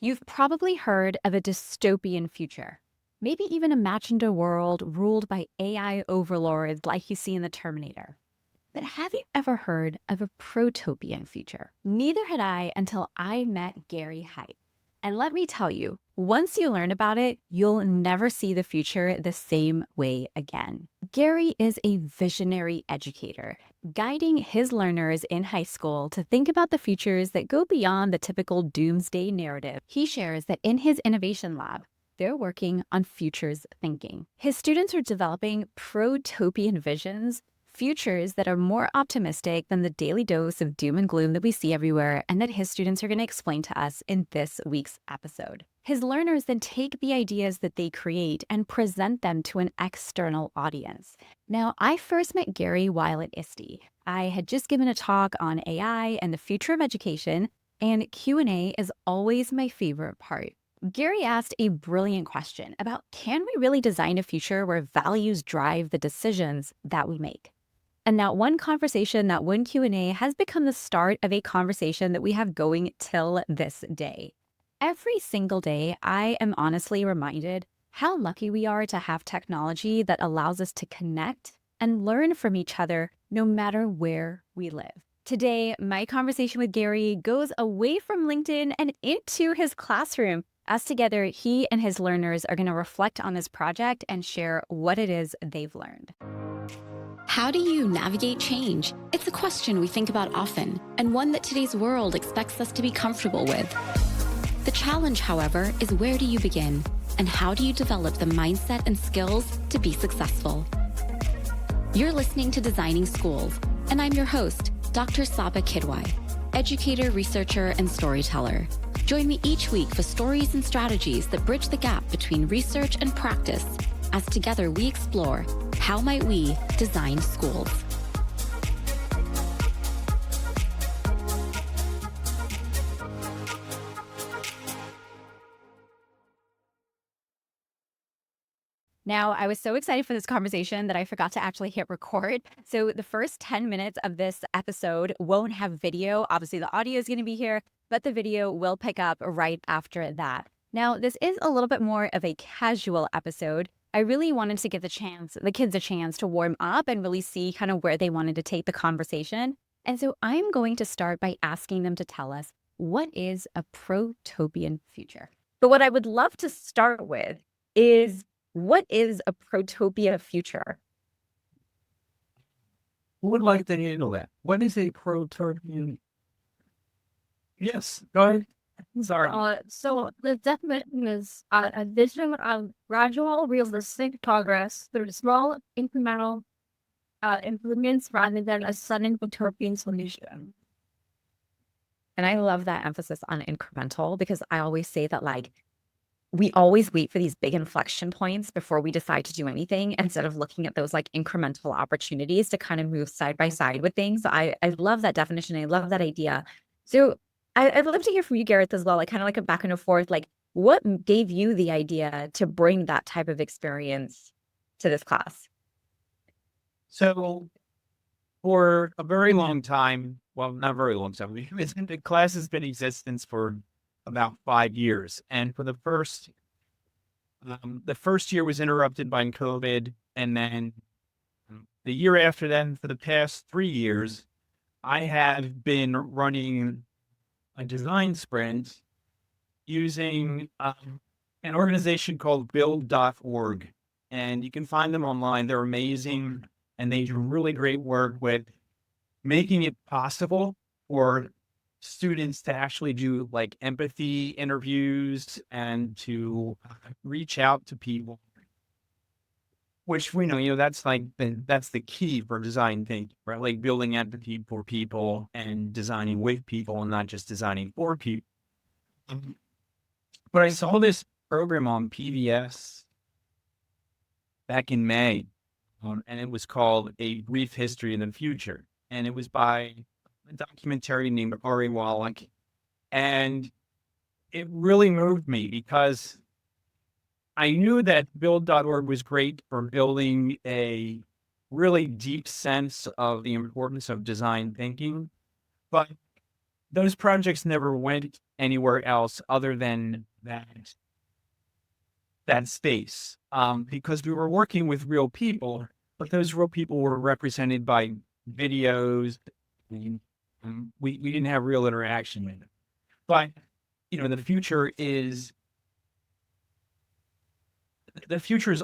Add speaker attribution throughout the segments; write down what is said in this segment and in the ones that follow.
Speaker 1: You've probably heard of a dystopian future. Maybe even imagined a world ruled by AI overlords like you see in the Terminator. But have you ever heard of a protopian future? Neither had I until I met Gary Heidt. And let me tell you, once you learn about it, you'll never see the future the same way again. Gary is a visionary educator, guiding his learners in high school to think about the futures that go beyond the typical doomsday narrative. He shares that in his innovation lab, they're working on futures thinking. His students are developing protopian visions, futures that are more optimistic than the daily dose of doom and gloom that we see everywhere, and that his students are going to explain to us in this week's episode. His learners then take the ideas that they create and present them to an external audience. Now, I first met Gary while at ISTE. I had just given a talk on AI and the future of education, and Q&A is always my favorite part. Gary asked a brilliant question about, can we really design a future where values drive the decisions that we make? And that one conversation, that one Q&A has become the start of a conversation that we have going till this day. Every single day, I am honestly reminded how lucky we are to have technology that allows us to connect and learn from each other no matter where we live. Today, my conversation with Gary goes away from LinkedIn and into his classroom, as together he and his learners are going to reflect on this project and share what it is they've learned.
Speaker 2: How do you navigate change? It's a question we think about often, and one that today's world expects us to be comfortable with. The challenge, however, is where do you begin, and how do you develop the mindset and skills to be successful? You're listening to Designing Schools, and I'm your host, Dr. Saba Kidwai, educator, researcher, and storyteller. Join me each week for stories and strategies that bridge the gap between research and practice, as together we explore how might we design schools.
Speaker 1: Now, I was so excited for this conversation that I forgot to actually hit record. So the first 10 minutes of this episode won't have video. Obviously, the audio is going to be here, but the video will pick up right after that. Now, this is a little bit more of a casual episode. I really wanted to give the kids a chance to warm up and really see kind of where they wanted to take the conversation. And so I'm going to start by asking them to tell us, what is a protopian future? But what I would love to start with is, what is a protopia future?
Speaker 3: Who would like to handle that? What is a protopian? Yes, go ahead. Sorry.
Speaker 4: So the definition is a vision of gradual, realistic progress through small, incremental improvements rather than a sudden utopian solution.
Speaker 1: And I love that emphasis on incremental, because I always say that, like, we always wait for these big inflection points before we decide to do anything, instead of looking at those like incremental opportunities to kind of move side by side with things. I love that definition. I love that idea. So I'd love to hear from you, Gareth, as well. Like, kind of like a back and forth, like, what gave you the idea to bring that type of experience to this class?
Speaker 3: So for a very long time, well, not very long time, the class has been in existence for about 5 years. And for the first year was interrupted by COVID. And then the year after that, for the past 3 years, I have been running a design sprint using an organization called build.org. And you can find them online. They're amazing. And they do really great work with making it possible for students to actually do like empathy interviews and to reach out to people, which we know, that's like that's the key for design thinking, right? Like building empathy for people and designing with people and not just designing for people. But I saw this program on PBS back in May, and it was called A Brief History in the Future. And it was by a documentary named Ari Wallach. And it really moved me because I knew that build.org was great for building a really deep sense of the importance of design thinking. But those projects never went anywhere else other than that space, because we were working with real people, but those real people were represented by videos. And, we didn't have real interaction with them. But the future is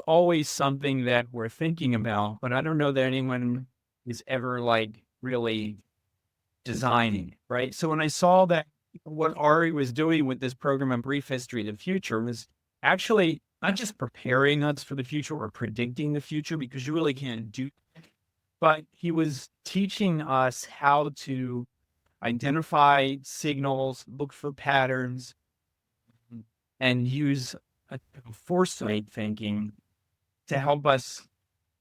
Speaker 3: always something that we're thinking about, but I don't know that anyone is ever like really designing, right? So when I saw that what Ari was doing with this program on brief history of the future was actually not just preparing us for the future or predicting the future, because you really can't do that, but he was teaching us how to identify signals, look for patterns, and use a foresight thinking to help us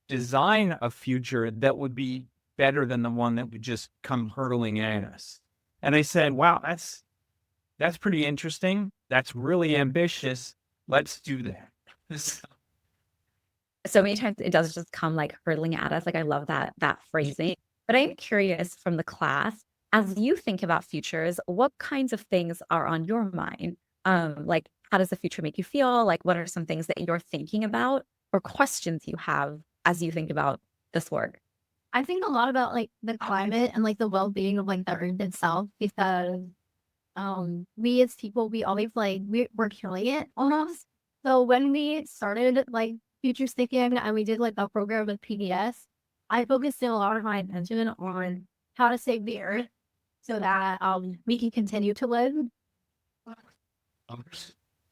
Speaker 3: design a future that would be better than the one that would just come hurtling at us. And I said, wow, that's pretty interesting. That's really ambitious. Let's do that.
Speaker 1: So many times it does just come like hurtling at us. Like I love that phrasing. But I'm curious from the class, as you think about futures, what kinds of things are on your mind? Like how does the future make you feel? Like what are some things that you're thinking about or questions you have as you think about this work?
Speaker 4: I think a lot about like the climate and like the well-being of like the earth itself, because we as people, we always like we're killing it almost. So when we started like futures thinking and we did like a program with PBS, I focused in a lot of my attention on how to save the earth so that we can continue to live.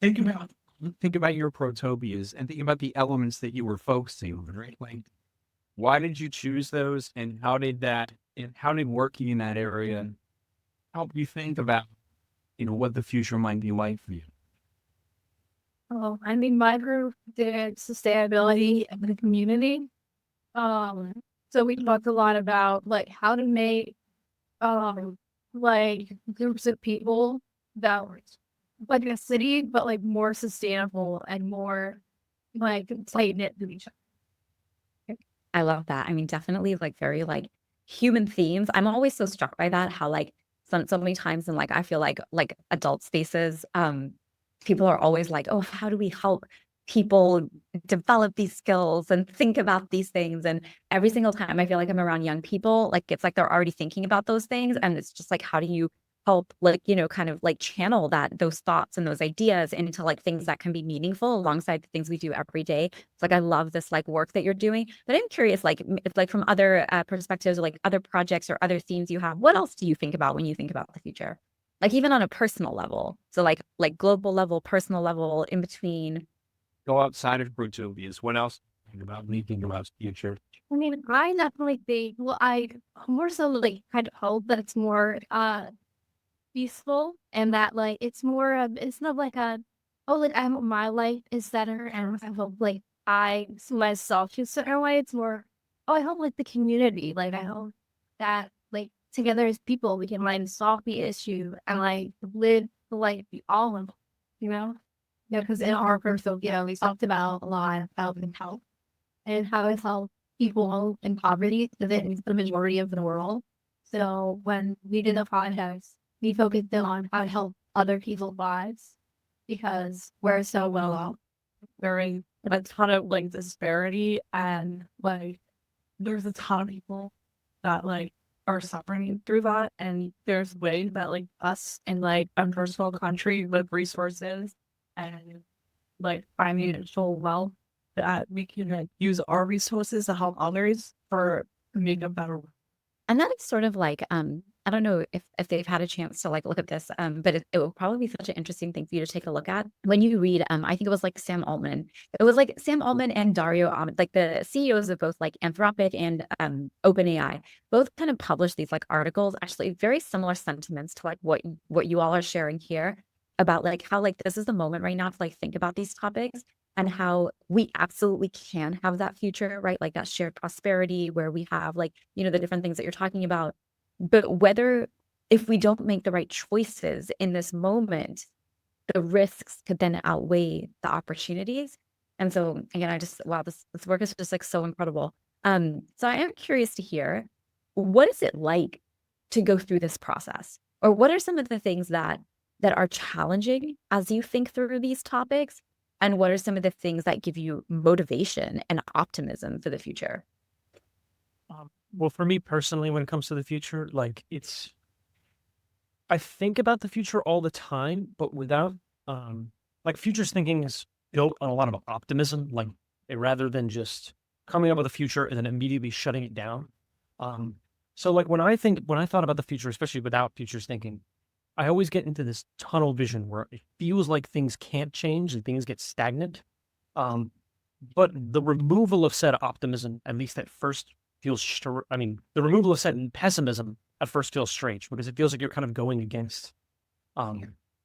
Speaker 3: Think about think about your protopias and think about the elements that you were focusing on, right? Like, why did you choose those, and how did working in that area help you think about, what the future might be like for you?
Speaker 4: Oh, I mean, my group did sustainability in the community. So we talked a lot about like how to make like groups of people that were like a city, but like more sustainable and more like tight knit to each other.
Speaker 1: I love that. I mean, definitely like very like human themes. I'm always so struck by that, how like so many times in like I feel like adult spaces, people are always like, oh, how do we help people develop these skills and think about these things? And every single time I feel like I'm around young people, like it's like they're already thinking about those things. And it's just like, how do you help like, kind of like channel those thoughts and those ideas into like things that can be meaningful alongside the things we do every day. It's like I love this like work that you're doing. But I'm curious, like if like from other perspectives or like other projects or other themes you have, what else do you think about when you think about the future? Like even on a personal level. So like global level, personal level, in between.
Speaker 3: Go outside of protopias. What else do you think about when you think about the future?
Speaker 4: I mean, I definitely think, well, I more so like kind of hope that it's more peaceful and that like it's more of it's not like a oh like I hope my life is better and I hope like I see myself in a certain way. It's more oh I hope like the community like I hope that like together as people we can like solve the issue and like live the life we all want, you know? Yeah, because in our personal, we talked about a lot about health and how it helps people in poverty because it's the majority of the world. So when we did the podcast, we focused on how to help other people's lives because we're so well off. We're in a ton of like disparity and like there's a ton of people that like are suffering through that. And there's ways that like us in like a first world country with resources and like financial wealth that we can like, use our resources to help others for make a better world.
Speaker 1: And that is sort of like, I don't know if they've had a chance to like look at this, but it will probably be such an interesting thing for you to take a look at when you read. I think it was like Sam Altman. It was like Sam Altman and Dario Ahmed, like the CEOs of both like Anthropic and OpenAI, both kind of published these like articles, actually very similar sentiments to like what you all are sharing here about like how like this is the moment right now to like think about these topics and how we absolutely can have that future, right? Like that shared prosperity where we have like, the different things that you're talking about. But whether if we don't make the right choices in this moment, the risks could then outweigh the opportunities. And so again, wow, this work is just like so incredible. So I am curious to hear, what is it like to go through this process? Or what are some of the things that are challenging as you think through these topics? And what are some of the things that give you motivation and optimism for the future?
Speaker 5: Well, for me personally, when it comes to the future, I think about the future all the time, but without, futures thinking is built on a lot of optimism, rather than just coming up with a future and then immediately shutting it down. So when I thought about the future, especially without futures thinking, I always get into this tunnel vision where it feels like things can't change and things get stagnant. Um, but the removal of said optimism, at least at first, the removal of said pessimism at first feels strange because it feels like you're kind of going against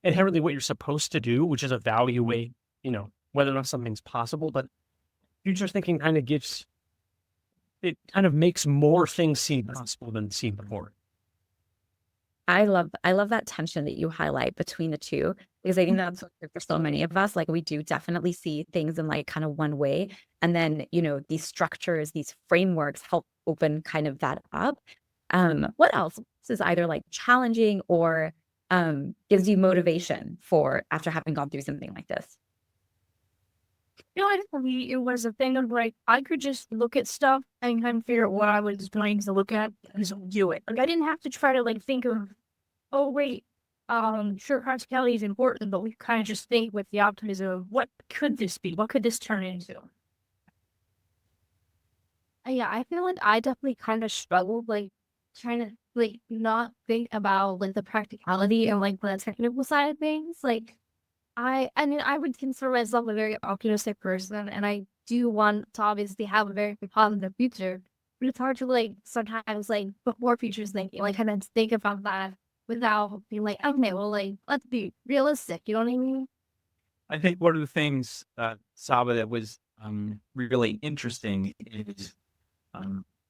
Speaker 5: inherently what you're supposed to do, which is evaluate, whether or not something's possible. But futures thinking kind of makes more things seem possible than seem before.
Speaker 1: I love that tension that you highlight between the two, because I think that's what for so many of us, like we do definitely see things in like kind of one way. And then, these structures, these frameworks help open kind of that up. What else is either like challenging or gives you motivation for after having gone through something like this?
Speaker 4: I think for me, it was a thing of like, I could just look at stuff and kind of figure out what I was going to look at and just do it. Like, I didn't have to try to like think of, oh, wait, sure, practicality is important, but we kind of just think with the optimism of what could this be? What could this turn into? Yeah, I feel like I definitely kind of struggled, like, trying to, like, not think about, like, the practicality and, like, the technical side of things. Like, I would consider myself a very optimistic person, and I do want to obviously have a very positive future. But it's hard to like sometimes like put more futures thinking, like kind of think about that without being like, okay, well, like let's be realistic. You know what I mean?
Speaker 3: I think one of the things, Saba, that was really interesting is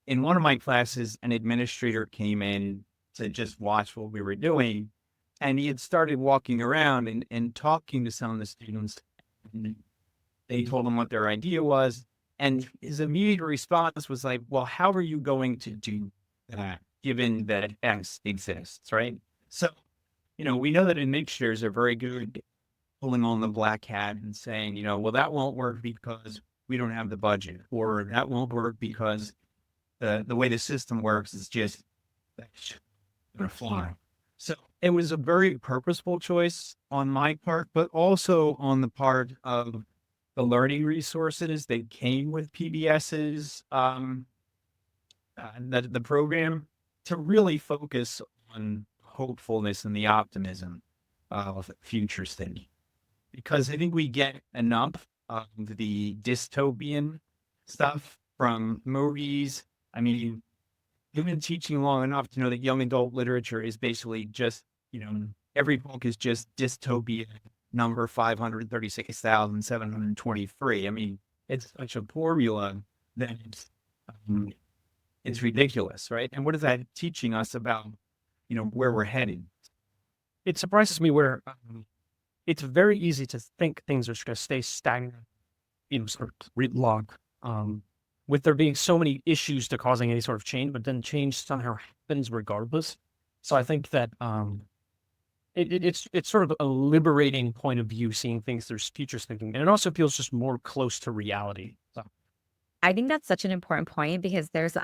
Speaker 3: in one of my classes, an administrator came in to just watch what we were doing. And he had started walking around and talking to some of the students. And they told him what their idea was. And his immediate response was like, well, how are you going to do that given that X exists, right? So, we know that administrators are very good at pulling on the black hat and saying, well, that won't work because we don't have the budget, or that won't work because the way the system works is just going to fly. So it was a very purposeful choice on my part, but also on the part of the learning resources that came with PBS's, the program, to really focus on hopefulness and the optimism of futures thinking. Because I think we get enough of the dystopian stuff from movies. I mean, you've been teaching long enough to know that young adult literature is basically just, every book is just dystopia number 536,723. I mean, it's such a formula that it's ridiculous, right? And what is that teaching us about, where we're headed?
Speaker 5: It surprises me where it's very easy to think things are just going to stay stagnant, sort of writ large. With there being so many issues to causing any sort of change, but then change somehow happens regardless. So I think that it's sort of a liberating point of view, seeing things through futures thinking, and it also feels just more close to reality. So
Speaker 1: I think that's such an important point because there's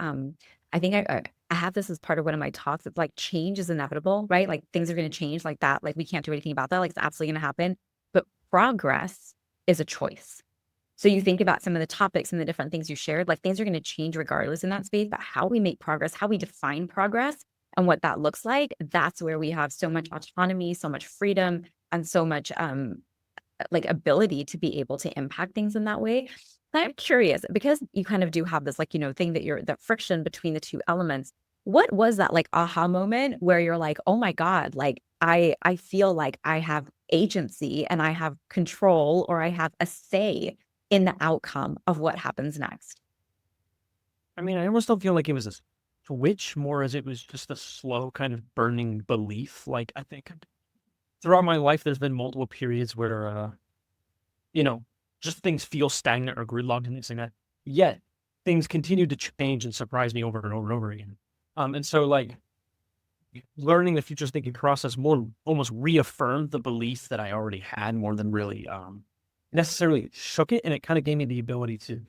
Speaker 1: I think I have this as part of one of my talks. It's like change is inevitable, right? Like things are going to change like that. Like we can't do anything about that. Like it's absolutely going to happen. But progress is a choice. So you think about some of the topics and the different things you shared, like things are going to change regardless in that space, but how we make progress, how we define progress and what that looks like, that's where we have so much autonomy, so much freedom, and so much like ability to be able to impact things in that way. But I'm curious, because you kind of do have this like, thing that friction between the two elements. What was that like aha moment where you're like, oh my God, like I feel like I have agency and I have control or I have a say in the outcome of what happens next?
Speaker 5: I mean, I almost don't feel like it was a switch, more as it was just a slow kind of burning belief. Like I think throughout my life, there's been multiple periods where, just things feel stagnant or gridlocked and things like that. Yet things continue to change and surprise me over and over and over again. And so like learning the future thinking process more almost reaffirmed the belief that I already had more than really necessarily shook it. And it kind of gave me the ability to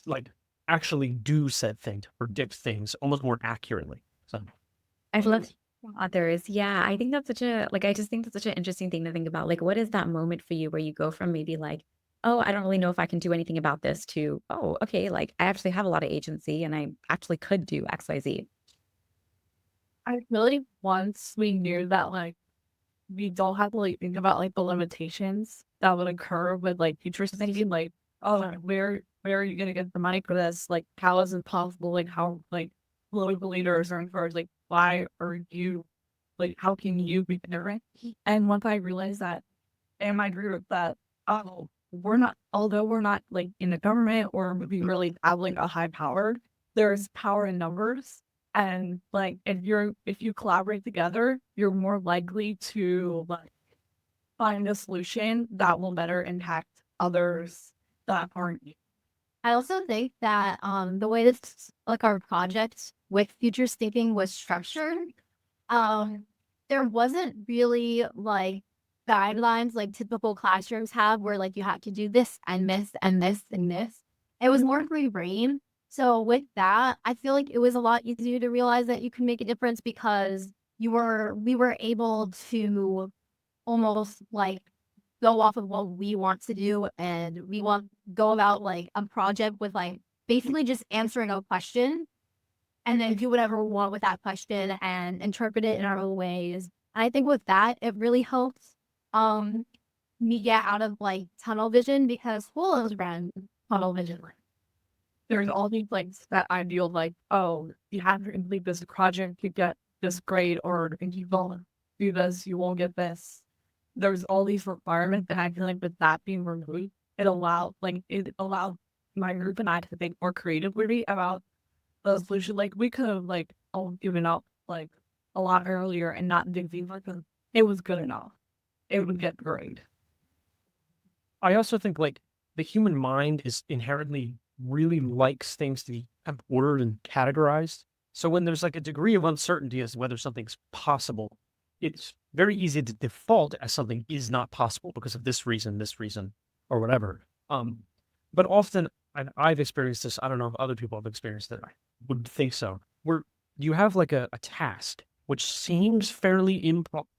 Speaker 5: like actually do said thing, to predict things almost more accurately. So
Speaker 1: I've loved others. Yeah, I think that's such a like I just think that's such an interesting thing to think about. Like, what is that moment for you where you go from maybe like, oh, I don't really know if I can do anything about this to, oh, okay, like I actually have a lot of agency and I actually could do XYZ.
Speaker 4: I really once we knew that like we don't have to like think about like the limitations that would occur with like future thinking, like, oh, where are you gonna get the money for this? Like, how is it possible? Like, how like political leaders are encouraged, like, why are you like how can you be different? And once I realized that in my group that oh, we're not, although we're not like in the government or maybe really dabbling a high power, there's power in numbers. And like if you collaborate together, you're more likely to like find a solution that will better impact others that aren't you.
Speaker 6: I also think that the way this like our project with futures thinking was structured, um, there wasn't really like guidelines like typical classrooms have where like you have to do this and this and this and this. It was more free reign. So with that, I feel like it was a lot easier to realize that you can make a difference because we were able to almost like go off of what we want to do, and we want go about like a project with like basically just answering a question and then do whatever we want with that question and interpret it in our own ways. And I think with that, it really helps me get out of like tunnel vision because school is around tunnel vision.
Speaker 4: There's all these like that ideal like, oh, you have to complete this project to get this grade, or if you don't do this, you won't get this. There's all these requirements, and I feel like with that being removed, it allowed my group and I to think more creatively about the solution. Like we could have like all given up like a lot earlier and not dig deeper because it was good enough. It would get great.
Speaker 5: I also think like the human mind is inherently really likes things to be kind of ordered and categorized. So when there's like a degree of uncertainty as to whether something's possible, it's very easy to default as something is not possible because of this reason, or whatever. But often, and I've experienced this, I don't know if other people have experienced it, I would think so, where you have like a task which seems fairly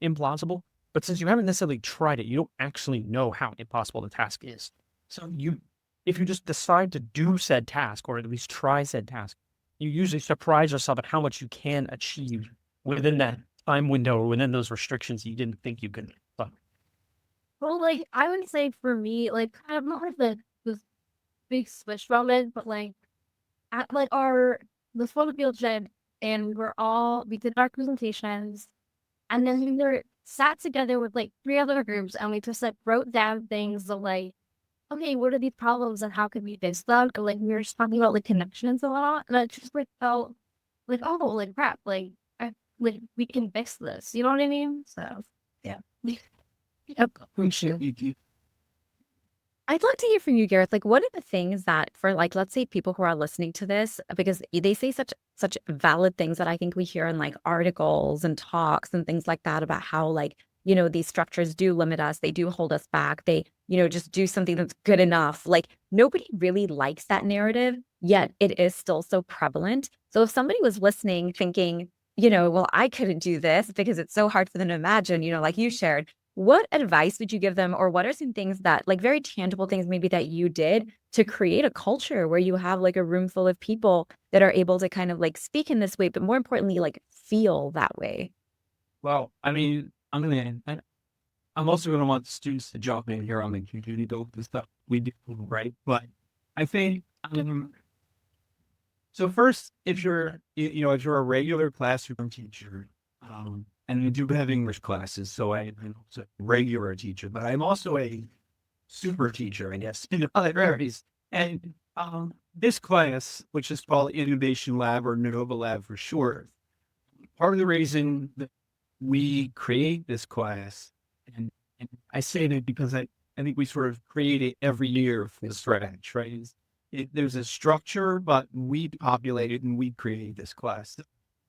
Speaker 5: implausible, but since you haven't necessarily tried it, you don't actually know how impossible the task is. So if you just decide to do said task, or at least try said task, you usually surprise yourself at how much you can achieve within that time window or within those restrictions you didn't think you could. But
Speaker 6: Well, like I would say for me, like kind of not like the big switch moment, but like at like our the photo field trip, and we did our presentations, and then we were sat together with like three other groups, and we just like wrote down things of like, okay, what are these problems and how can we fix them? And like we were just talking about like connections a lot, and I just like felt like, oh, like crap, like we can fix this. You know what I mean? So yeah. Yep.
Speaker 1: I'd love to hear from you, Gareth. Like, what are the things that for like, let's say people who are listening to this, because they say such valid things that I think we hear in like articles and talks and things like that about how like, you know, these structures do limit us, they do hold us back, they, you know, just do something that's good enough. Like nobody really likes that narrative, yet it is still so prevalent. So if somebody was listening thinking, you know, well, I couldn't do this because it's so hard for them to imagine, you know, like you shared, what advice would you give them, or what are some things that, like very tangible things maybe that you did to create a culture where you have like a room full of people that are able to kind of like speak in this way, but more importantly, like feel that way?
Speaker 3: Well, I mean, I'm also going to want students to jump in here on the community build the stuff we do, right? But I think, so first, if you're, you know, if you're a regular classroom teacher, and I do have English classes, so I'm also a regular teacher, but I'm also a super teacher, I guess, in other areas. And this class, which is called Innovation Lab or Nova Lab for short, part of the reason that we create this class, and I say that because I think we sort of create it every year from scratch, right? There's a structure, but we populate it and we create this class.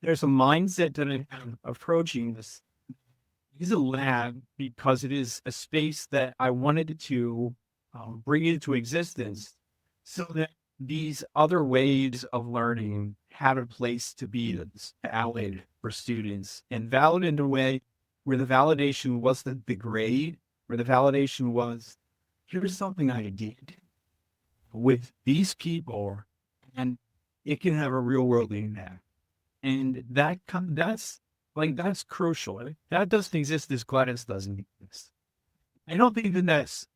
Speaker 3: there's a mindset that I'm approaching this. It's a lab because it is a space that I wanted to bring into existence so that these other ways of learning had a place to be that's valid for students and valid in a way where the validation wasn't the grade, where the validation was, here's something I did with these people and it can have a real world impact. And that's crucial. That doesn't exist as Gladys doesn't exist. I don't think that that's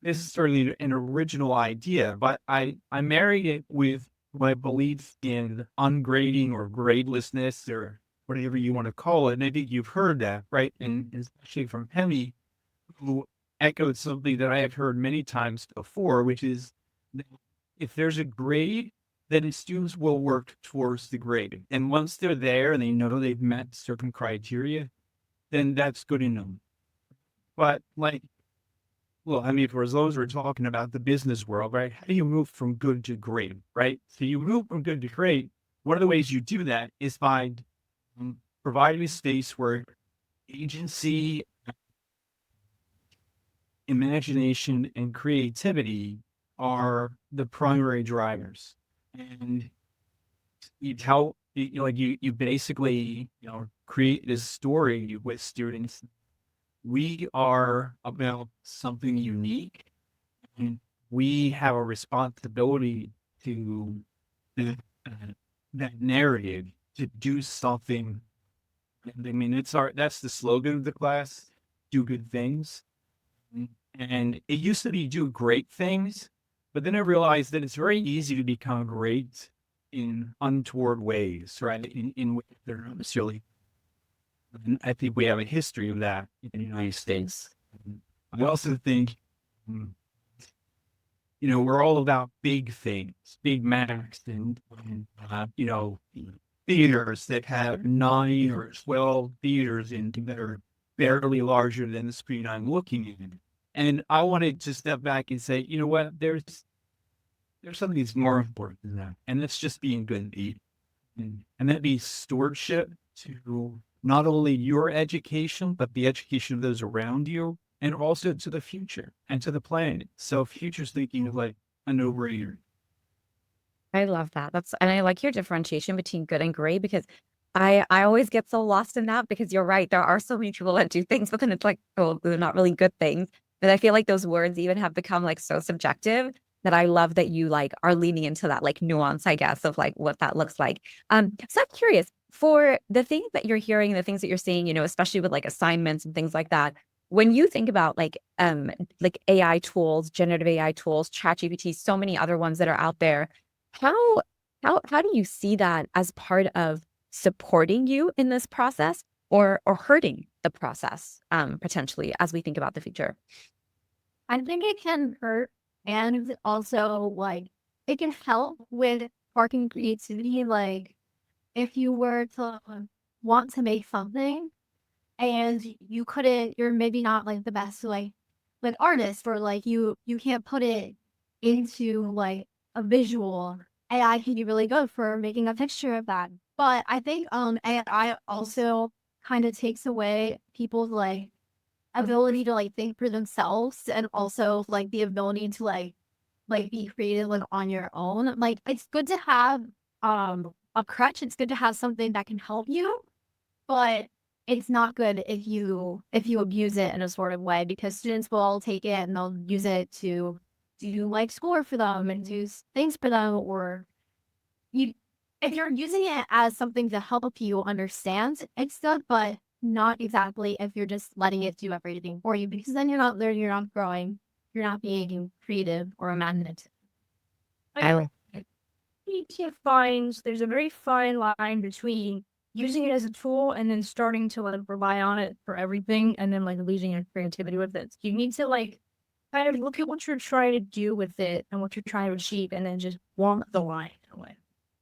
Speaker 3: necessarily an original idea, but I married it with my belief in ungrading or gradelessness or whatever you want to call it. And I think you've heard that, right? And especially from Hemi, who echoed something that I have heard many times before, which is that if there's a grade, then students will work towards the grade. And once they're there and they know they've met certain criteria, then that's good enough. But well, I mean, for as long as we're talking about the business world, right? How do you move from good to great, right? So you move from good to great. One of the ways you do that is by providing a space where agency, imagination, and creativity are the primary drivers. And you basically, create this story with students. We are about something unique and we have a responsibility to that narrative to do something. And I mean, that's the slogan of the class, do good things. And it used to be do great things, but then I realized that it's very easy to become great in untoward ways, right? In ways that are not necessarily. And I think we have a history of that in the United States. I also think, we're all about big things, big max, and theaters that have 9 or 12 theaters in that are barely larger than the screen I'm looking at. And I wanted to step back and say, you know what, there's something that's more important than that. And that's just being good. And that be stewardship to not only your education, but the education of those around you, and also to the future and to the planet. So future's thinking of like a no-brainer.
Speaker 1: I love that. And I like your differentiation between good and great because I always get so lost in that because you're right. There are so many people that do things, but then it's like, oh, they're not really good things. But I feel like those words even have become like so subjective that I love that you like are leaning into that like nuance, I guess, of like what that looks like. So I'm curious for the things that you're hearing, the things that you're seeing, especially with like assignments and things like that. When you think about like AI tools, generative AI tools, ChatGPT, so many other ones that are out there, how do you see that as part of supporting you in this process or hurting the process potentially as we think about the future?
Speaker 6: I think it can hurt and also like it can help with sparking creativity. Like if you were to want to make something and you couldn't, you're maybe not like the best like artist, or like you can't put it into like a visual. AI can be really good for making a picture of that. But I think AI also kind of takes away people's like ability to like think for themselves, and also like the ability to like be creative like on your own. Like it's good to have a crutch. It's good to have something that can help you, but it's not good if you abuse it in a sort of way, because students will take it and they'll use it to do like schoolwork for them and do things for them. Or if you're using it as something to help you understand, it's good, but not exactly if you're just letting it do everything for you, because then you're not learning, you're not growing, you're not being creative or imaginative.
Speaker 1: I
Speaker 4: Need to find there's a very fine line between using it as a tool and then starting to like rely on it for everything and then like losing your creativity with it. You need to like kind of look at what you're trying to do with it and what you're trying to achieve, and then just walk the line away.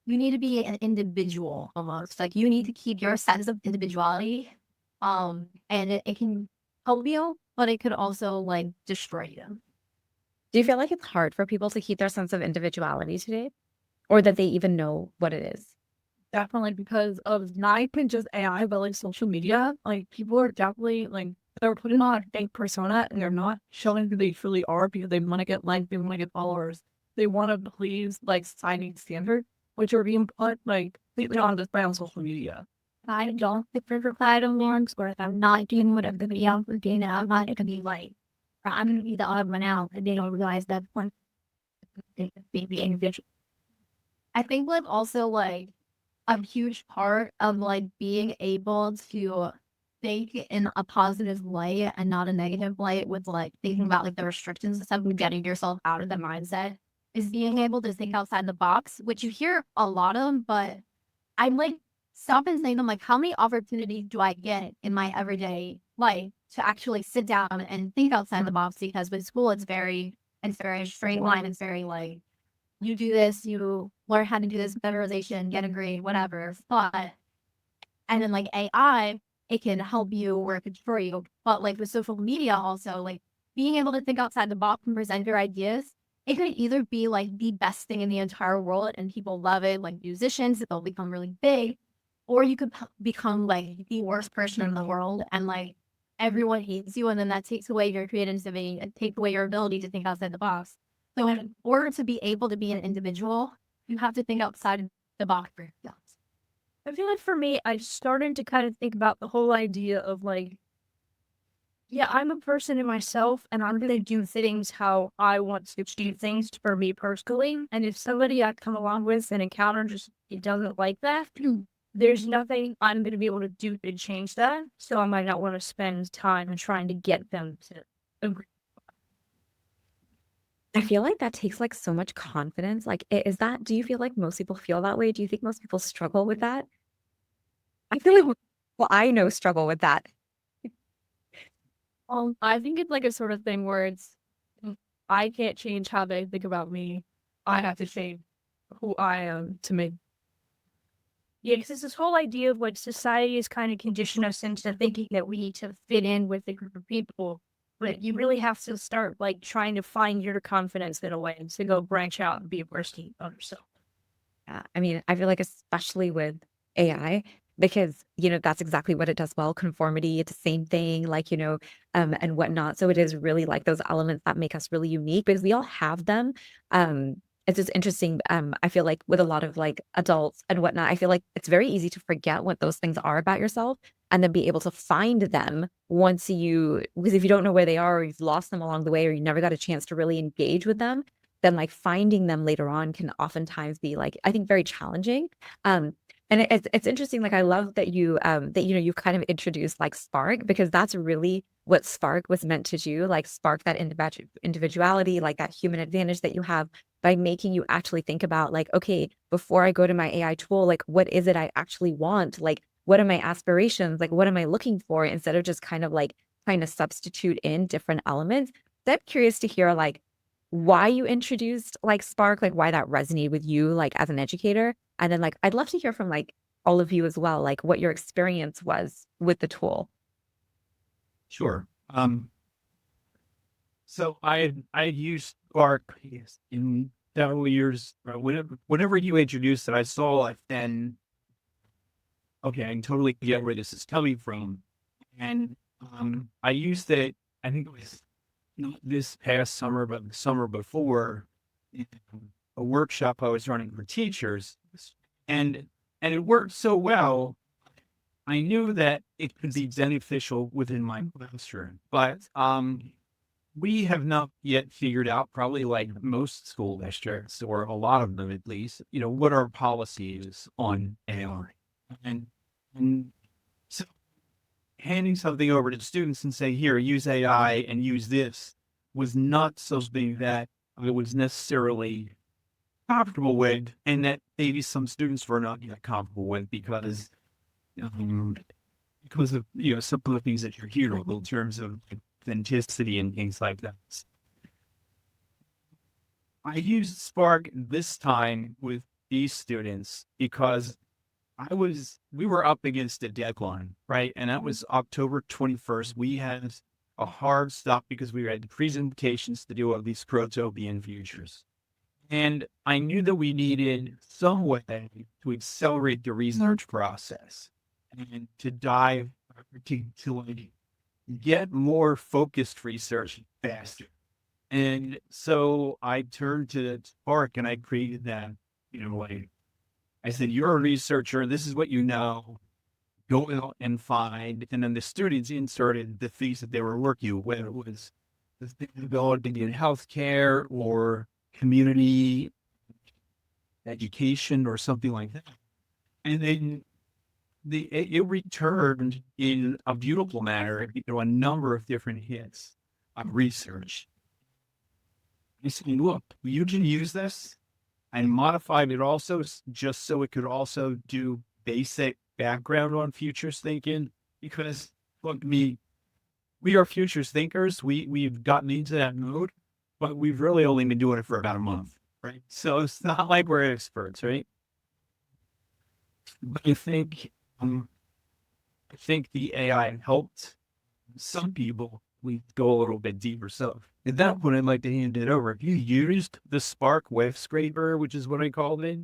Speaker 6: You need to be an individual almost. Like you need to keep your sense of individuality. And it can help you, but it could also like destroy you.
Speaker 1: Do you feel like it's hard for people to keep their sense of individuality today, or that they even know what it is?
Speaker 4: definitely because of not even just AI, but like social media. Like people are definitely like they're putting on a fake persona and they're not showing who they truly are because they want to get likes, they want to get followers, they want to please like society standard, which are being put like completely on display on social media. I don't think for reply to ones where if I'm not doing whatever the video is doing, I'm not gonna be like, or I'm gonna be the odd one out, and they don't realize that one the individual.
Speaker 6: I think like also like a huge part of like being able to think in a positive light and not a negative light with like thinking about like the restrictions and stuff and getting yourself out of the mindset is being able to think outside the box, which you hear a lot of, but I'm like stop and think, I'm like, how many opportunities do I get in my everyday life to actually sit down and think outside the box? Because with school it's very straight line, it's very like you do this, you learn how to do this memorization, get a grade, whatever. But and then like AI, it can help you work it for you. But like with social media also, like being able to think outside the box and present your ideas, it could either be like the best thing in the entire world and people love it, like musicians, they'll become really big, or you could become like the worst person in the world and like everyone hates you and then that takes away your creativity and takes away your ability to think outside the box. So in order to be able to be an individual, you have to think outside the box for yourself.
Speaker 4: I feel like for me, I started to kind of think about the whole idea of like, yeah, I'm a person in myself and I'm going to do things how I want to do things for me personally. And if somebody I come along with and encounter just it doesn't like that, there's nothing I'm going to be able to do to change that. So I might not want to spend time trying to get them to agree.
Speaker 1: I feel like that takes like so much confidence. Like, is that, do you feel like most people feel that way? Do you think most people struggle with that? I feel like, well, I know struggle with that.
Speaker 4: I think it's like a sort of thing where it's I can't change how they think about me. I have to change who I am to make. Yeah, because it's this whole idea of what society has kind of conditioned us into thinking that we need to fit in with a group of people. But you really have to start like trying to find your confidence in a way and to go branch out and be a person of yourself.
Speaker 1: Yeah, I mean, I feel like especially with AI, because that's exactly what it does well. Conformity, it's the same thing, like and whatnot. So it is really like those elements that make us really unique because we all have them. It's just interesting. I feel like with a lot of like adults and whatnot, I feel like it's very easy to forget what those things are about yourself and then be able to find them because if you don't know where they are or you've lost them along the way or you never got a chance to really engage with them, then like finding them later on can oftentimes be like, I think very challenging. Um, and it's interesting. Like I love that you've kind of introduced like Spark because that's really what Spark was meant to do, like spark that individuality, like that human advantage that you have by making you actually think about like, okay, before I go to my AI tool, like what is it I actually want? Like what are my aspirations? Like what am I looking for? Instead of just kind of like trying to substitute in different elements. So I'm curious to hear like why you introduced like Spark, like why that resonated with you, like as an educator. And then like, I'd love to hear from like all of you as well, like what your experience was with the tool.
Speaker 3: Sure. So I used Spark in several years. Whenever you introduced it, I saw like then, okay, I can totally get where this is coming from. And I used it, I think it was not this past summer, but the summer before, in a workshop I was running for teachers. And it worked so well, I knew that it could be beneficial within my classroom. But we have not yet figured out, probably like most school districts, or a lot of them at least, what our policy is on AI. And, and so handing something over to students and say, here, use AI and use this was not something that I was necessarily comfortable with, and that maybe some students were not yet comfortable with um, because of some of the things that you're hearing in terms of authenticity and things like that. I used Spark this time with these students because we were up against a deadline, right? And that was October 21st. We had a hard stop because we had presentations to do of these protopian futures. And I knew that we needed some way to accelerate the research process and to dive to like get more focused research faster. And so I turned to Spark and I created that, like I said, you're a researcher, this is what you know, go out and find. And then the students inserted the things that they were working with, whether it was sustainability in healthcare or community education or something like that. And then it returned in a beautiful manner, a number of different hits of research. I said, look, you can use this and modified it also just so it could also do basic background on futures thinking. Because look, we are futures thinkers. We've gotten into that mode, but we've really only been doing it for about a month, right? So it's not like we're experts, right? But I think the AI helped some people. We go a little bit deeper. So at that point, I'd like to hand it over. If you used the Spark web scraper, which is what I called it,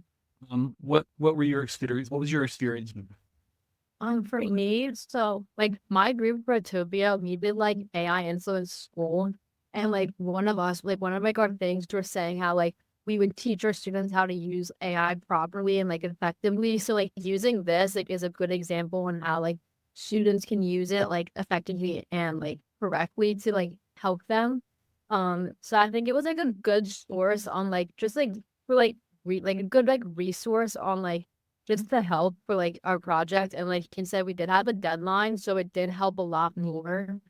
Speaker 3: what were your experience? What was your experience with it?
Speaker 6: For me, so like my group Protopia, we did like AI influence school, and like one of us, like one of like our things, were saying how like we would teach our students how to use AI properly and like effectively. So like using this like is a good example on how like students can use it like effectively and like correctly to like help them. So I think it was like a good source on like just like for like like a good like resource on like just to help for like our project. And like Ken said, we did have a deadline, so it did help a lot more.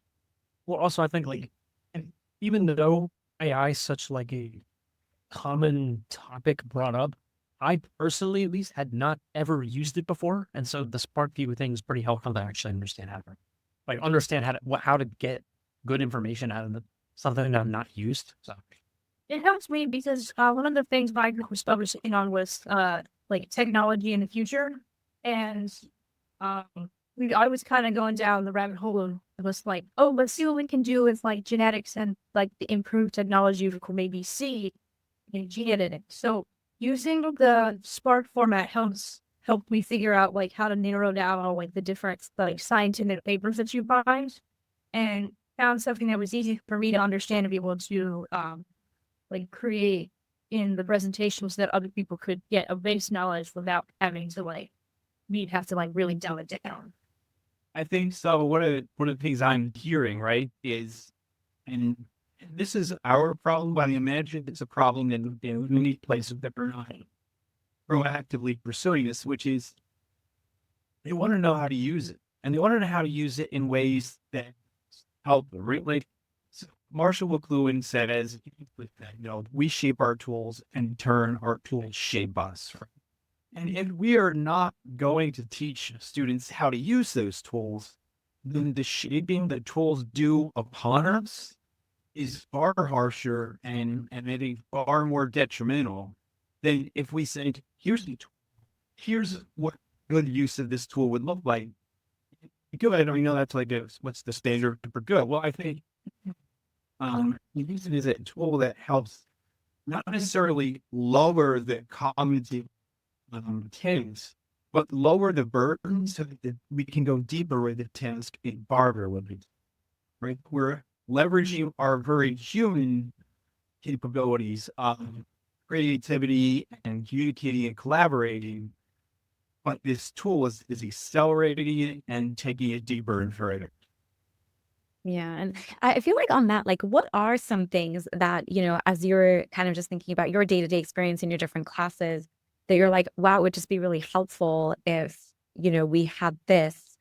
Speaker 5: Well, also, I think like, and even though AI is such like a common topic brought up, I personally at least had not ever used it before, and so the Spark View thing is pretty helpful to actually understand how to, like, understand how to get good information out of something that I'm not used. So
Speaker 4: It helps me because one of the things my group was focusing on was like technology in the future, and um, I was kind of going down the rabbit hole of it was like, oh, let's see what we can do with like genetics and like the improved technology we could maybe see in gene editing. So using the Spark format helped me figure out like how to narrow down on like the different like scientific papers that you find, and found something that was easy for me to understand and be able to like create in the presentation so that other people could get a base knowledge without having to like we'd have to like really dumb it down.
Speaker 3: I think so. One of the things I'm hearing, right, is, and this is our problem, but I imagine it's a problem in many places that are not proactively pursuing this, which is they want to know how to use it, and they want to know how to use it in ways that help them. Right? Like so Marshall McLuhan said, as we shape our tools, and in turn, our tools shape us. Right? And if we are not going to teach students how to use those tools, then the shaping that tools do upon us is far harsher and I think far more detrimental than if we say, here's the tool, here's what good use of this tool would look like. Good, that's like what's the standard for good? Well, I think you use it as a tool that helps not necessarily lower the cognitive things, but lower the burden so that we can go deeper with the task in farther with it. Right? We're leveraging our very human capabilities of creativity and communicating and collaborating, but this tool is accelerating it and taking it deeper and further.
Speaker 1: Yeah. And I feel like on that, like, what are some things that, as you're kind of just thinking about your day-to-day experience in your different classes, that you're like, wow, it would just be really helpful if, we had this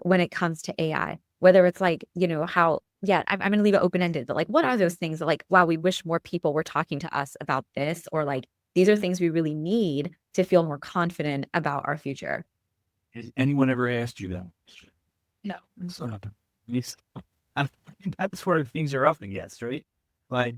Speaker 1: when it comes to AI, whether it's like, how, yeah, I'm going to leave it open-ended, but like, what are those things that like, wow, we wish more people were talking to us about this, or like, these are things we really need to feel more confident about our future.
Speaker 3: Has anyone ever asked you that?
Speaker 4: No.
Speaker 3: So, that's where things are up against, right? Like,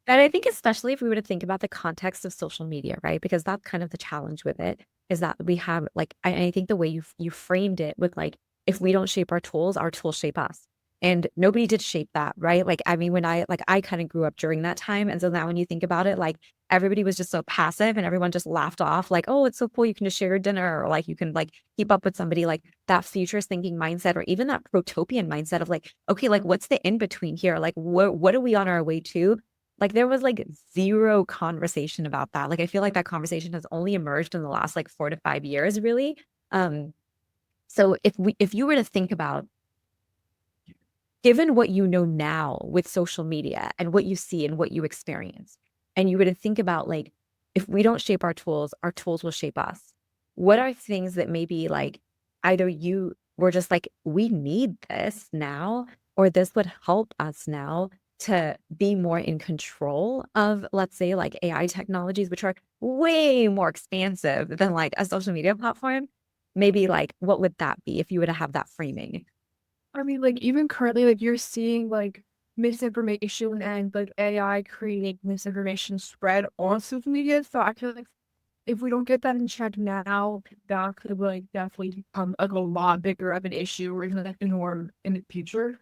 Speaker 1: And I think especially if we were to think about the context of social media, right? Because that's kind of the challenge with it, is that we have like, I think the way you framed it with like, if we don't shape our tools shape us. And nobody did shape that, right? Like, I mean, when I kind of grew up during that time. And so now when you think about it, like everybody was just so passive and everyone just laughed off like, oh, it's so cool. You can just share your dinner or like you can like keep up with somebody, like that futures thinking mindset or even that protopian mindset of like, okay, like what's the in between here? Like what are we on our way to? Like there was like zero conversation about that. Like I feel like that conversation has only emerged in the last like 4 to 5 years, really. So if you were to think about, given what you know now with social media and what you see and what you experience, and you were to think about like, if we don't shape our tools will shape us. What are things that maybe like either you were just like, we need this now, or this would help us now to be more in control of, let's say, like AI technologies, which are way more expansive than like a social media platform? Maybe like, what would that be if you were to have that framing?
Speaker 4: I mean, like even currently, like you're seeing like misinformation and like AI creating misinformation spread on social media. So I feel like if we don't get that in check now, that could like definitely become like a lot bigger of an issue or even like a norm in the future.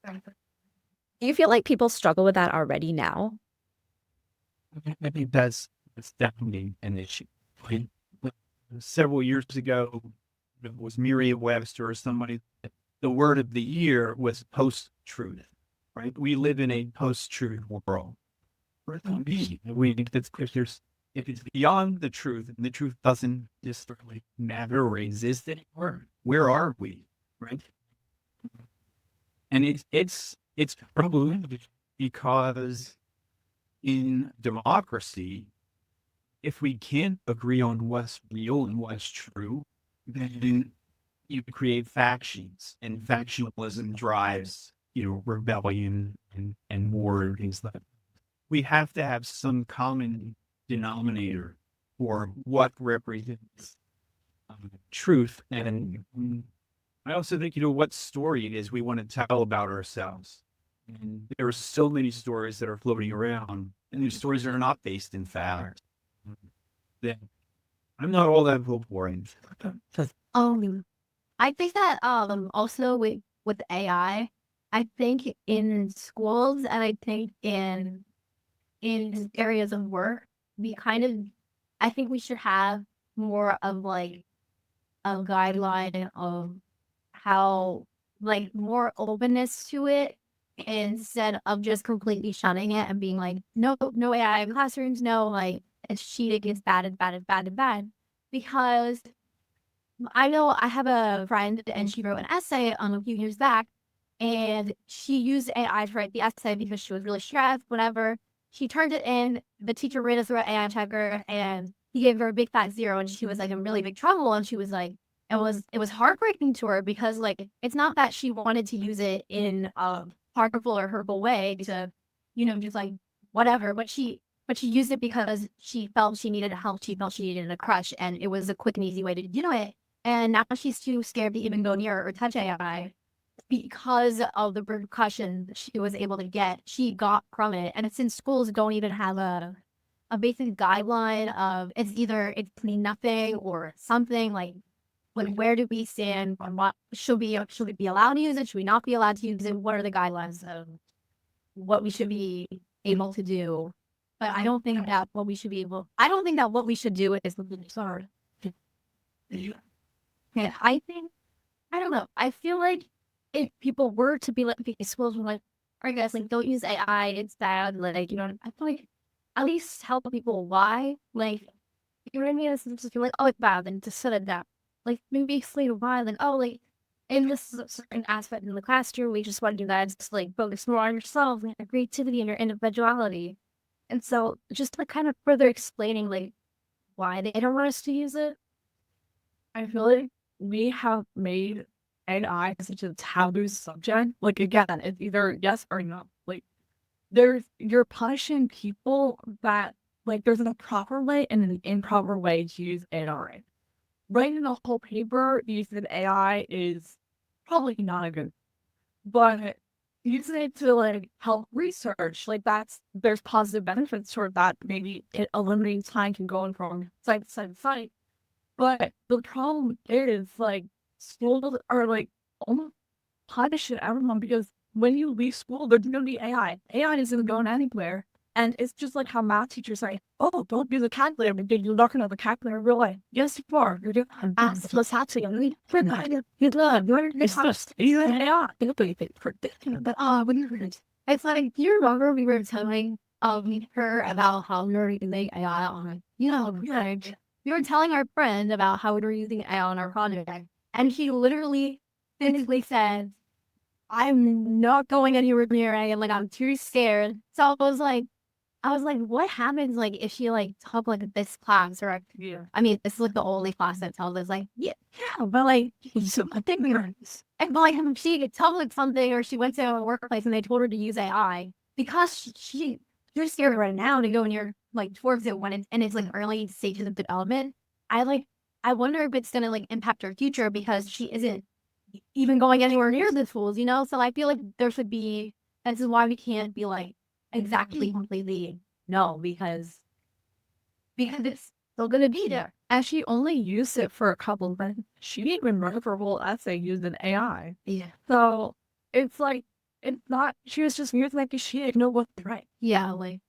Speaker 1: Do you feel like people struggle with that already now?
Speaker 3: I think that's definitely an issue. Like, several years ago, it was Merriam-Webster or somebody. The word of the year was post-truth, right? We live in a post-truth world. That's if it's beyond the truth, and the truth doesn't necessarily matter or exist anymore, where are we, right? And it's probably because in democracy, if we can't agree on what's real and what's true, then you create factions, and factionalism drives, rebellion and war and things like that. We have to have some common denominator for what represents truth. And I also think, what story it is we want to tell about ourselves. And there are so many stories that are floating around, and these stories are not based in fact. That I'm not all that for it.
Speaker 6: I think that also with AI, I think in schools and I think in areas of work, we kind of I think we should have more of like a guideline of how like more openness to it instead of just completely shunning it and being like, no, no AI in classrooms, no, like it's cheating, it's bad, it's bad, it's bad, it's bad. Because I know I have a friend and she wrote an essay a few years back and she used AI to write the essay because she was really stressed, whatever. She turned it in, the teacher ran it through an AI checker and he gave her a big fat 0 and she was like in really big trouble and she was like, it was heartbreaking to her because like it's not that she wanted to use it in a harmful or hurtful way to, just like whatever, but she used it because she felt she needed help, she felt she needed a crush, and it was a quick and easy way to do it. And now she's too scared to even go near or touch AI because of the repercussions she got from it. And since schools don't even have a basic guideline of it's clean nothing or something like where do we stand on what should we be allowed to use it? Should we not be allowed to use it? What are the guidelines of what we should be able to do? But I don't think that what we should do is sorry. Yeah, I don't know. I feel like if people were to be like, okay, schools were like, all right, guys, like, don't use AI, it's bad. Like, I feel like at least tell people why. Like, you know what I mean? It's just feel like, oh, it's bad, then just set it down. Like, maybe explain why. Like, oh, like, in this certain aspect in the classroom, we just want to do that. It's just like focus more on yourself and your creativity and your individuality. And so, just like kind of further explaining like why they don't want us to use it.
Speaker 4: I feel like we have made AI such a taboo subject. Like again, it's either yes or no. Like you're punishing people that like there's a proper way and an improper way to use AI. Writing a whole paper using AI is probably not a good, but using it to like help research, like there's positive benefits toward that. Maybe it eliminates time from going from site to site to site. But the problem is like schools are like almost punish everyone because when you leave school, there's going to be AI. AI isn't going anywhere. And it's just like how math teachers say, oh, don't use a calculator because you're not going to have a calculator in real life. Yes, you are. You're doing what's happening. You're not. You love. You're just. You're AI.
Speaker 6: But it's like, do you remember we were telling her about how we were using AI on, we were telling our friend about how we were using AI on our project, and she literally physically said, I'm not going anywhere near AI, like I'm too scared. So I was like, what happens like if she like took like this class, or I mean, this is like the only class that tells us like, yeah, but like I think and but like if she took like something, or she went to a workplace and they told her to use AI because you're scared right now to go near like towards it when it's like early stages of development. I wonder if it's gonna like impact her future because she isn't even going anywhere near the tools, So I feel like there should be. This is why we can't be like exactly completely no, because it's still gonna be there.
Speaker 4: And she only used it for a couple of minutes. She didn't even write her whole essay using AI.
Speaker 6: Yeah.
Speaker 4: So it's like, it's not, she was just using it because she didn't know what to write.
Speaker 6: Yeah, like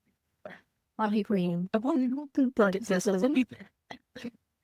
Speaker 6: a lot of people.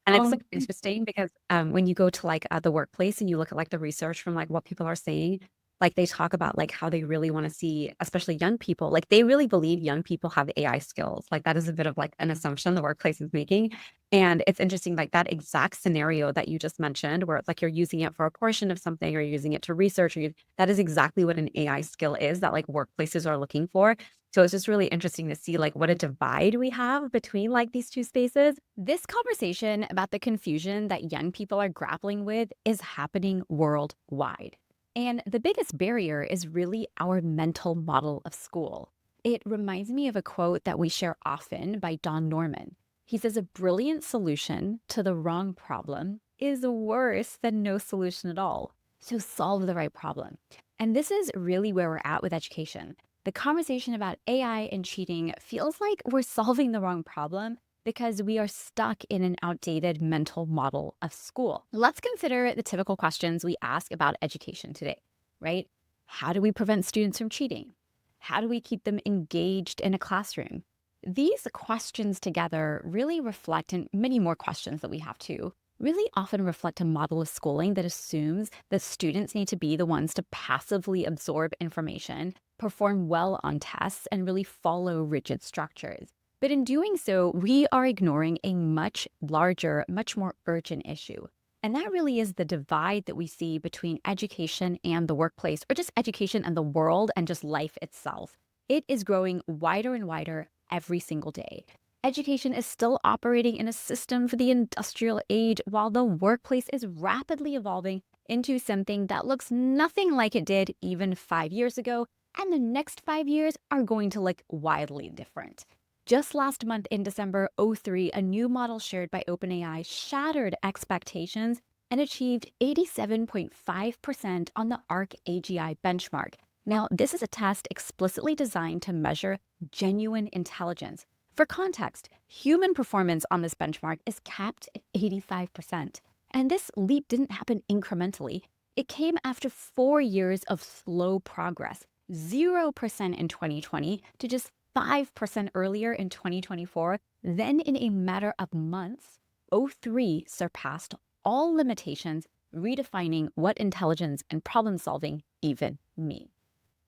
Speaker 1: And it's like interesting because when you go to like the workplace and you look at like the research from like what people are saying, like they talk about like how they really want to see, especially young people, like they really believe young people have AI skills. Like that is a bit of like an assumption the workplace is making. And it's interesting, like that exact scenario that you just mentioned, where it's like you're using it for a portion of something or you're using it to research, that is exactly what an AI skill is that like workplaces are looking for. So it's just really interesting to see like what a divide we have between like these two spaces. This conversation about the confusion that young people are grappling with is happening worldwide. And the biggest barrier is really our mental model of school. It reminds me of a quote that we share often by Don Norman. He says, a brilliant solution to the wrong problem is worse than no solution at all. So solve the right problem. And this is really where we're at with education. The conversation about AI and cheating feels like we're solving the wrong problem because we are stuck in an outdated mental model of school. Let's consider the typical questions we ask about education today, right? How do we prevent students from cheating? How do we keep them engaged in a classroom? These questions together really reflect, and many more questions that we have too, really often reflect a model of schooling that assumes that students need to be the ones to passively absorb information, perform well on tests, and really follow rigid structures. But in doing so, we are ignoring a much larger, much more urgent issue. And that really is the divide that we see between education and the workplace, or just education and the world and just life itself. It is growing wider and wider every single day. Education is still operating in a system for the industrial age, while the workplace is rapidly evolving into something that looks nothing like it did even 5 years ago, and the next 5 years are going to look wildly different. Just last month in December 2003, a new model shared by OpenAI shattered expectations and achieved 87.5% on the ARC AGI benchmark. Now, this is a test explicitly designed to measure genuine intelligence. For context, human performance on this benchmark is capped at 85%. And this leap didn't happen incrementally. It came after 4 years of slow progress, 0% in 2020 to just 5% earlier in 2024. Then in a matter of months, O3 surpassed all limitations, redefining what intelligence and problem solving even mean.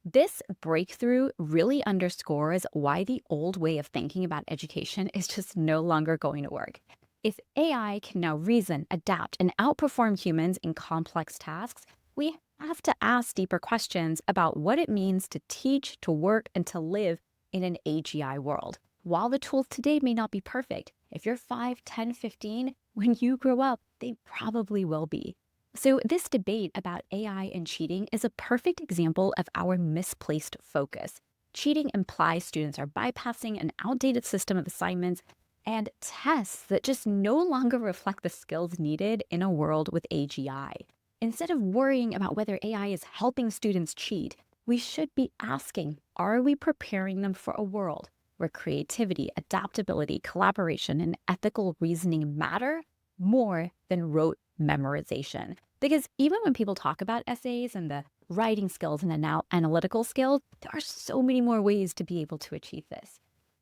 Speaker 1: This breakthrough really underscores why the old way of thinking about education is just no longer going to work. If AI can now reason, adapt, and outperform humans in complex tasks, we have to ask deeper questions about what it means to teach, to work, and to live in an AGI world. While the tools today may not be perfect, if you're 5, 10, 15, when you grow up, they probably will be. So this debate about AI and cheating is a perfect example of our misplaced focus. Cheating implies students are bypassing an outdated system of assignments and tests that just no longer reflect the skills needed in a world with AGI. Instead of worrying about whether AI is helping students cheat, we should be asking, are we preparing them for a world where creativity, adaptability, collaboration, and ethical reasoning matter more than rote memorization? Because even when people talk about essays and the writing skills, and analytical skills, there are so many more ways to be able to achieve this.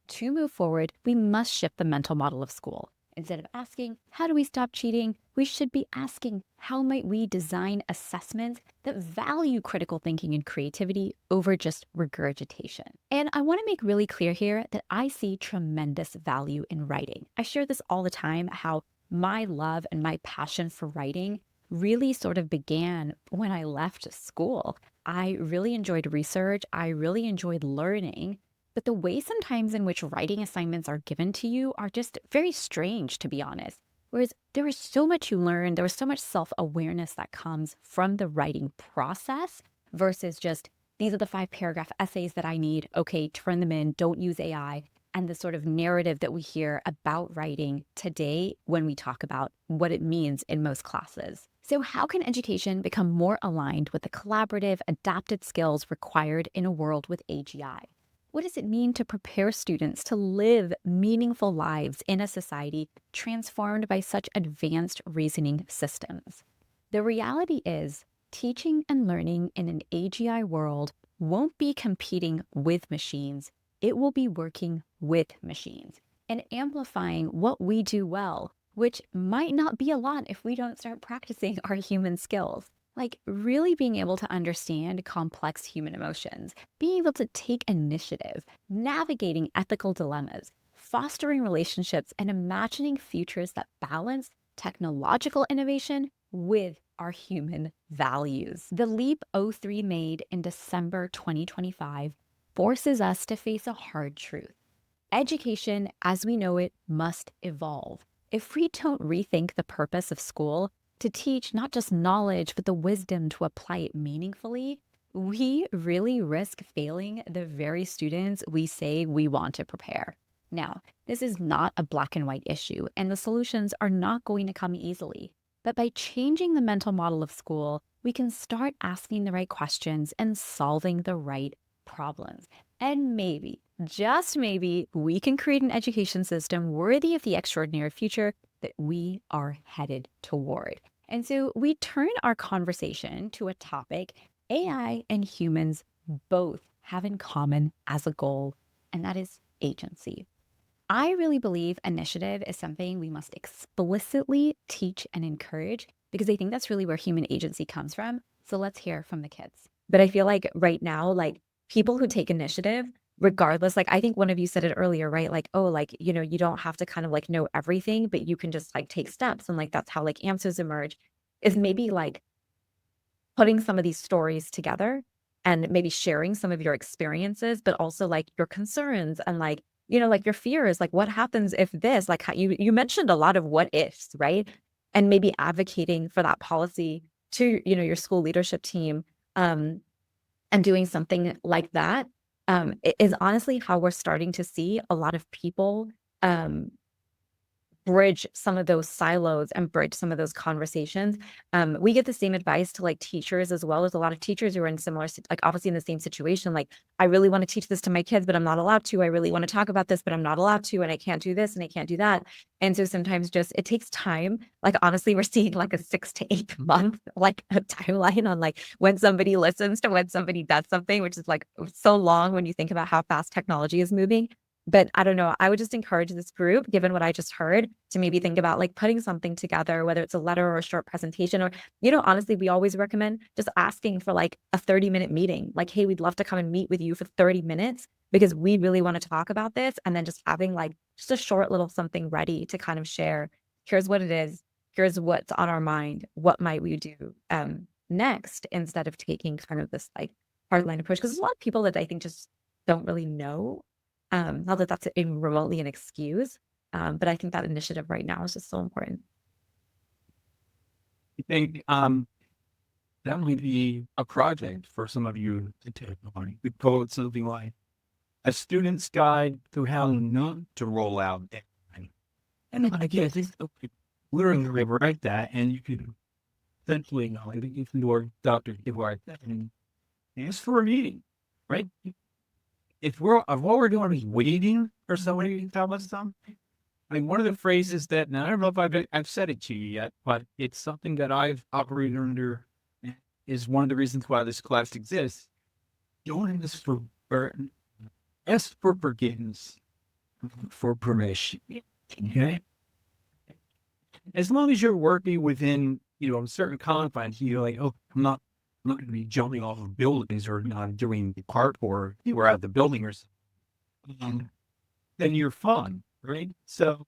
Speaker 1: To move forward, we must shift the mental model of school. Instead of asking, how do we stop cheating? We should be asking, how might we design assessments that value critical thinking and creativity over just regurgitation? And I want to make really clear here that I see tremendous value in writing. I share this all the time, how my love and my passion for writing really sort of began when I left school. I really enjoyed research. I really enjoyed learning. But the way sometimes in which writing assignments are given to you are just very strange, to be honest. Whereas there is so much you learn, there is so much self-awareness that comes from the writing process versus just, these are the 5-paragraph essays that I need. Okay, turn them in, don't use AI. And the sort of narrative that we hear about writing today when we talk about what it means in most classes. So how can education become more aligned with the collaborative, adapted skills required in a world with AGI? What does it mean to prepare students to live meaningful lives in a society transformed by such advanced reasoning systems? The reality is, teaching and learning in an AGI world won't be competing with machines. It will be working with machines and amplifying what we do well, which might not be a lot if we don't start practicing our human skills. Like really being able to understand complex human emotions, being able to take initiative, navigating ethical dilemmas, fostering relationships, and imagining futures that balance technological innovation with our human values. The leap O3 made in December 2025 forces us to face a hard truth. Education, as we know it, must evolve. If we don't rethink the purpose of school, to teach not just knowledge, but the wisdom to apply it meaningfully, we really risk failing the very students we say we want to prepare. Now, this is not a black and white issue, and the solutions are not going to come easily. But by changing the mental model of school, we can start asking the right questions and solving the right problems. And maybe, just maybe, we can create an education system worthy of the extraordinary future that we are headed toward. And so we turn our conversation to a topic AI and humans both have in common as a goal, and that is agency. I really believe initiative is something we must explicitly teach and encourage because I think that's really where human agency comes from. So let's hear from the kids. But I feel like right now, like people who take initiative, regardless, like I think one of you said it earlier, right? Like, oh, like, you know, you don't have to kind of like know everything, but you can just like take steps. And like, that's how like answers emerge, is maybe like putting some of these stories together and maybe sharing some of your experiences, but also like your concerns and like, you know, like your fears, like what happens if this, like how you mentioned a lot of what ifs, right? And maybe advocating for that policy to, you know, your school leadership team, and doing something like that, is honestly how we're starting to see a lot of people, bridge some of those silos and bridge some of those conversations. We get the same advice to like teachers as well as a lot of teachers who are in similar, like obviously in the same situation. Like, I really want to teach this to my kids, but I'm not allowed to. I really want to talk about this, but I'm not allowed to. And I can't do this and I can't do that. And so sometimes just, it takes time. Like, honestly, we're seeing like a 6 to 8 month, like a timeline on like when somebody listens to when somebody does something, which is like so long when you think about how fast technology is moving. But I don't know, I would just encourage this group, given what I just heard, to maybe think about like putting something together, whether it's a letter or a short presentation, or, you know, honestly, we always recommend just asking for like a 30-minute meeting. Like, hey, we'd love to come and meet with you for 30 minutes because we really want to talk about this. And then just having like just a short little something ready to kind of share. Here's what it is. Here's what's on our mind. What might we do next, instead of taking kind of this like hardline approach? Because there's a lot of people that I think just don't really know. Not that that's remotely an excuse, but I think that initiative right now is just so important.
Speaker 3: I think that might be a project for some of you to take on. We call it something like a student's guide to how not to roll out AI. And I guess it's learning to write that, and you could essentially, you know, if your doctor give that and ask for a meeting, right? If all we're doing is waiting for somebody to tell us something, like one of the phrases that, now I don't know if I've said it to you yet, but it's something that I've operated under, is one of the reasons why this class exists. Don't ask for forgiveness, for permission. Okay? As long as you're working within, certain confines, you're like, oh, I'm not going to be jumping off of buildings or not doing parkour or at the building or something. Then you're fine, right? So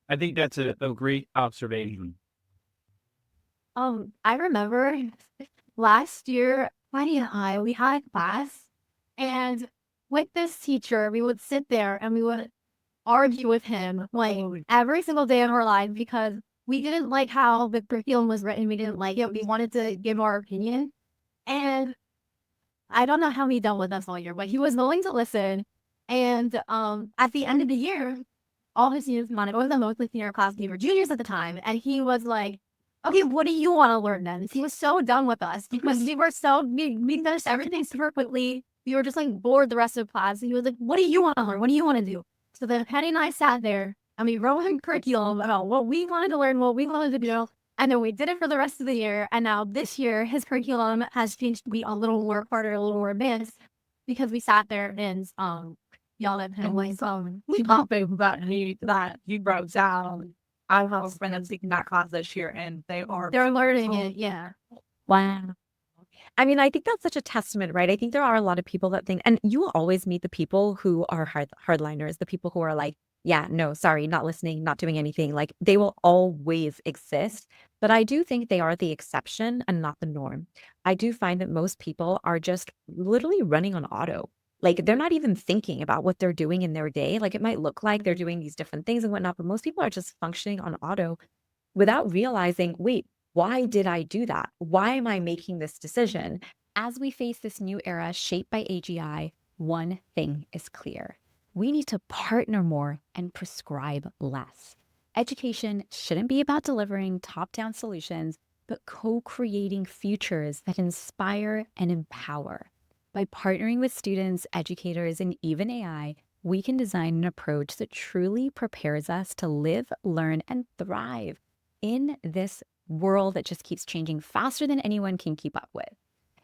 Speaker 3: I think that's a great observation.
Speaker 6: I remember last year, Funny we had a class, and with this teacher, we would sit there and we would argue with him like every single day of our life because we didn't like how the curriculum was written. We didn't like it. We wanted to give our opinion. And I don't know how he dealt with us all year, but he was willing to listen. And at the end of the year, all his students wanted, it was the mostly senior class, we were juniors at the time. And he was like, okay, what do you want to learn then? He was so done with us because we finished everything super quickly. We were just like bored the rest of the class. He was like, what do you want to learn? What do you want to do? So then Penny and I sat there and we wrote him curriculum about what we wanted to learn, what we wanted to do. And then we did it for the rest of the year. And now this year, his curriculum has changed to be a little more harder, a little more advanced because we sat there and yelled at him like,
Speaker 4: we topic about that he wrote down. I have a friend that's taking that class this year, and
Speaker 6: they're learning it. Yeah.
Speaker 1: Wow. I mean, I think that's such a testament, right? I think there are a lot of people that think, and you will always meet the people who are hardliners, the people who are like, yeah, no, sorry, not listening, not doing anything. Like they will always exist. But I do think they are the exception and not the norm. I do find that most people are just literally running on auto. Like they're not even thinking about what they're doing in their day. Like it might look like they're doing these different things and whatnot, but most people are just functioning on auto without realizing, wait, why did I do that? Why am I making this decision? As we face this new era shaped by AGI, one thing is clear. We need to partner more and prescribe less. Education shouldn't be about delivering top-down solutions, but co-creating futures that inspire and empower. By partnering with students, educators, and even AI, we can design an approach that truly prepares us to live, learn, and thrive in this world that just keeps changing faster than anyone can keep up with.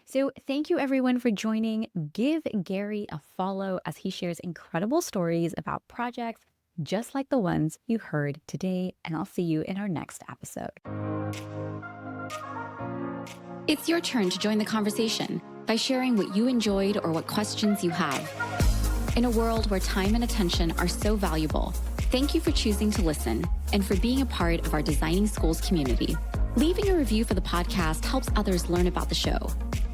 Speaker 1: So thank you everyone for joining. Give Gary a follow as he shares incredible stories about projects just like the ones you heard today, and I'll see you in our next episode.
Speaker 2: It's your turn to join the conversation by sharing what you enjoyed or what questions you have. In a world where time and attention are so valuable, thank you for choosing to listen and for being a part of our Designing Schools community. Leaving a review for the podcast helps others learn about the show,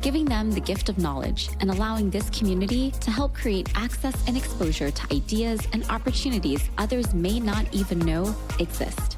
Speaker 2: giving them the gift of knowledge and allowing this community to help create access and exposure to ideas and opportunities others may not even know exist.